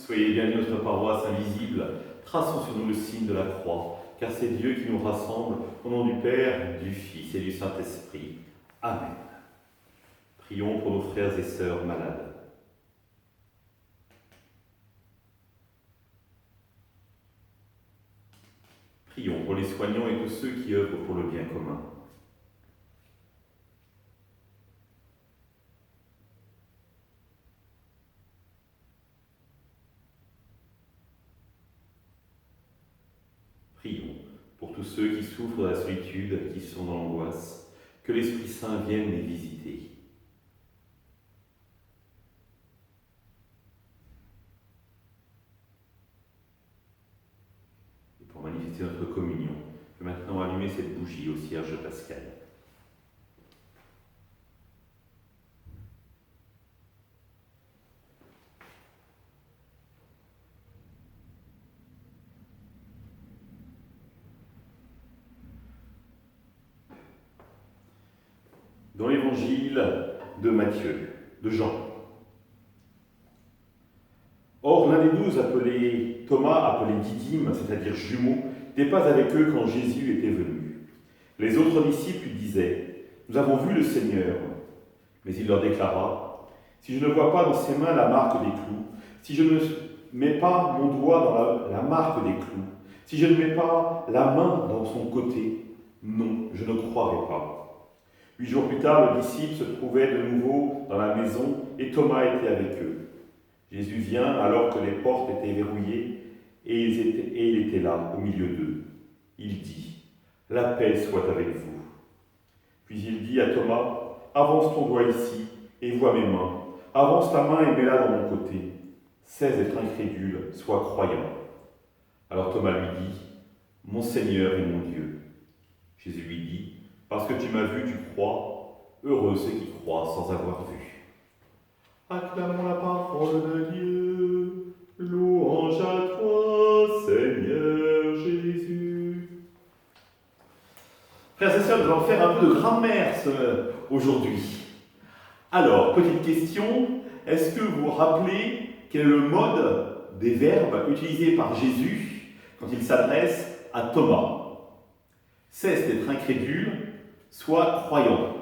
Soyez bienvenus à notre paroisse invisible. Traçons sur nous le signe de la croix, car c'est Dieu qui nous rassemble au nom du Père, du Fils et du Saint-Esprit. Amen. Prions pour nos frères et sœurs malades. Prions pour les soignants et tous ceux qui œuvrent pour le bien commun. Prions pour tous ceux qui souffrent de la solitude, qui sont dans l'angoisse, que l'Esprit Saint vienne les visiter. Et pour manifester notre communion, je vais maintenant allumer cette bougie au cierge pascal. Dans l'évangile de Matthieu, de Jean. Or, l'un des 12, appelé Thomas, appelé Didyme, c'est-à-dire jumeau, n'était pas avec eux quand Jésus était venu. Les autres disciples lui disaient « Nous avons vu le Seigneur ». Mais il leur déclara « Si je ne vois pas dans ses mains la marque des clous, si je ne mets pas mon doigt dans la marque des clous, si je ne mets pas la main dans son côté, non, je ne croirai pas. » 8 jours plus tard, le disciple se trouvait de nouveau dans la maison et Thomas était avec eux. Jésus vient alors que les portes étaient verrouillées et il était là, au milieu d'eux. Il dit « La paix soit avec vous. » Puis il dit à Thomas « Avance ton doigt ici et vois mes mains. Avance ta main et mets-la dans mon côté. Cesse d'être incrédule, sois croyant. » Alors Thomas lui dit « Mon Seigneur et mon Dieu. » Jésus lui dit « Parce que tu m'as vu, tu crois. Heureux ceux qui croient sans avoir vu. » Acclamons la parole de Dieu. Louange à toi, Seigneur Jésus. Frères et sœurs, nous allons faire un peu de grammaire aujourd'hui. Alors, petite question, est-ce que vous vous rappelez quel est le mode des verbes utilisés par Jésus quand il s'adresse à Thomas? Cesse d'être incrédule, sois croyant.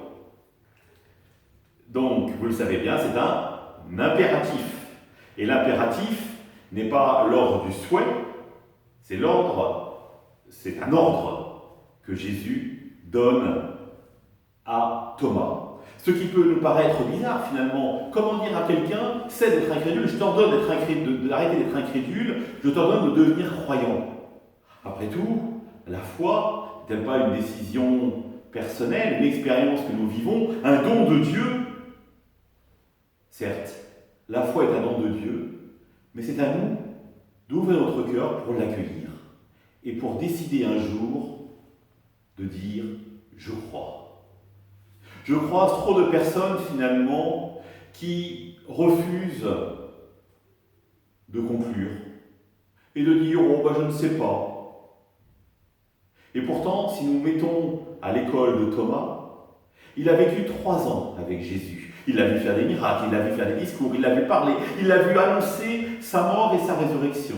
Donc, vous le savez bien, c'est un impératif. Et l'impératif n'est pas l'ordre du souhait, c'est un ordre que Jésus donne à Thomas. Ce qui peut nous paraître bizarre finalement. Comment dire à quelqu'un, cesse d'être incrédule, je t'ordonne d'arrêter d'être incrédule, je t'ordonne de devenir croyant. Après tout, la foi n'est pas une décision personnelle, une expérience que nous vivons, un don de Dieu. Certes, la foi est un don de Dieu, mais c'est à nous d'ouvrir notre cœur pour l'accueillir et pour décider un jour de dire « je crois ». Je croise trop de personnes finalement qui refusent de conclure et de dire « oh ben je ne sais pas ». Et pourtant, si nous mettons à l'école de Thomas, il a vécu 3 ans avec Jésus. Il l'a vu faire des miracles, il l'a vu faire des discours, il l'a vu parler, il l'a vu annoncer sa mort et sa résurrection.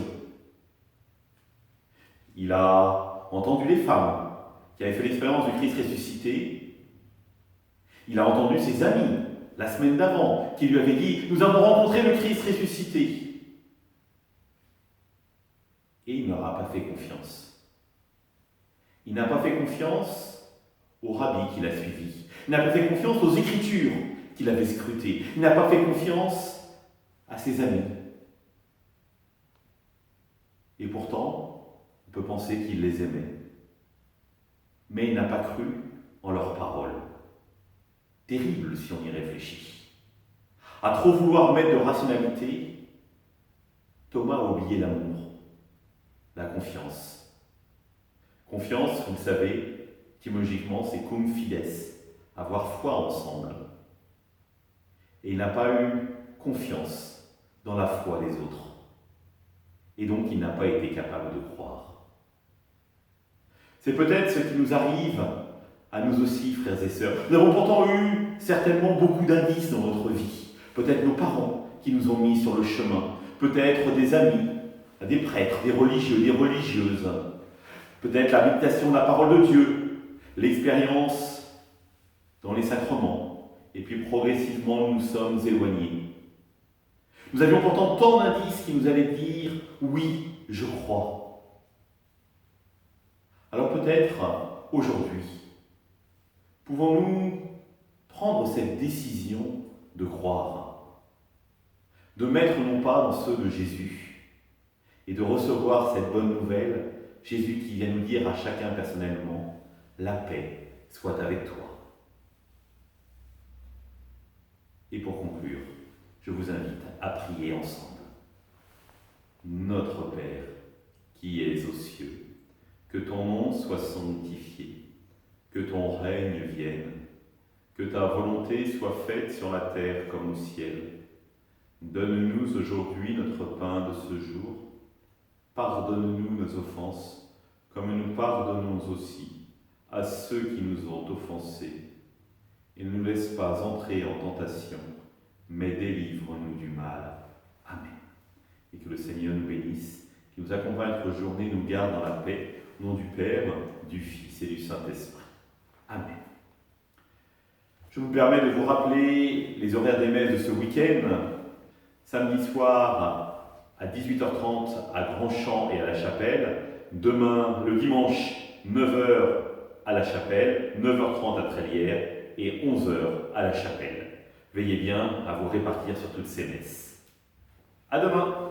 Il a entendu les femmes qui avaient fait l'expérience du Christ ressuscité. Il a entendu ses amis, la semaine d'avant, qui lui avaient dit « Nous avons rencontré le Christ ressuscité ». Et il n'aura pas fait confiance. Il n'a pas fait confiance au rabbi qu'il a suivi. Il n'a pas fait confiance aux Écritures qu'il avait scrutées. Il n'a pas fait confiance à ses amis. Et pourtant, on peut penser qu'il les aimait. Mais il n'a pas cru en leurs paroles. Terrible si on y réfléchit. À trop vouloir mettre de rationalité, Thomas a oublié l'amour, la confiance. Confiance, vous le savez, étymologiquement, c'est cum fides, avoir foi ensemble. Et il n'a pas eu confiance dans la foi des autres. Et donc, il n'a pas été capable de croire. C'est peut-être ce qui nous arrive à nous aussi, frères et sœurs. Nous avons pourtant eu certainement beaucoup d'indices dans notre vie. Peut-être nos parents qui nous ont mis sur le chemin. peut-être des amis, des prêtres, des religieux, des religieuses, peut-être la méditation de la parole de Dieu, l'expérience dans les sacrements, et puis progressivement nous sommes éloignés. Nous avions pourtant tant d'indices qui nous allaient dire « oui, je crois ». Alors peut-être, aujourd'hui, pouvons-nous prendre cette décision de croire, de mettre nos pas dans ceux de Jésus et de recevoir cette bonne nouvelle, Jésus qui vient nous dire à chacun personnellement « la paix soit avec toi ». Et pour conclure, je vous invite à prier ensemble. Notre Père, qui es aux cieux, que ton nom soit sanctifié, que ton règne vienne, que ta volonté soit faite sur la terre comme au ciel. Donne-nous aujourd'hui notre pain de ce jour. Pardonne-nous nos offenses, comme nous pardonnons aussi à ceux qui nous ont offensés. Et ne nous laisse pas entrer en tentation, mais délivre-nous du mal. Amen. Et que le Seigneur nous bénisse, qu'il nous accompagne notre journée, nous garde dans la paix, au nom du Père, du Fils et du Saint-Esprit. Amen. Je vous permets de vous rappeler les horaires des messes de ce week-end. Samedi soir à 18h30 à Grandchamp et à la Chapelle. Demain, le dimanche, 9h à la Chapelle, 9h30 à Trélières et 11h à la Chapelle. Veillez bien à vous répartir sur toutes ces messes. À demain!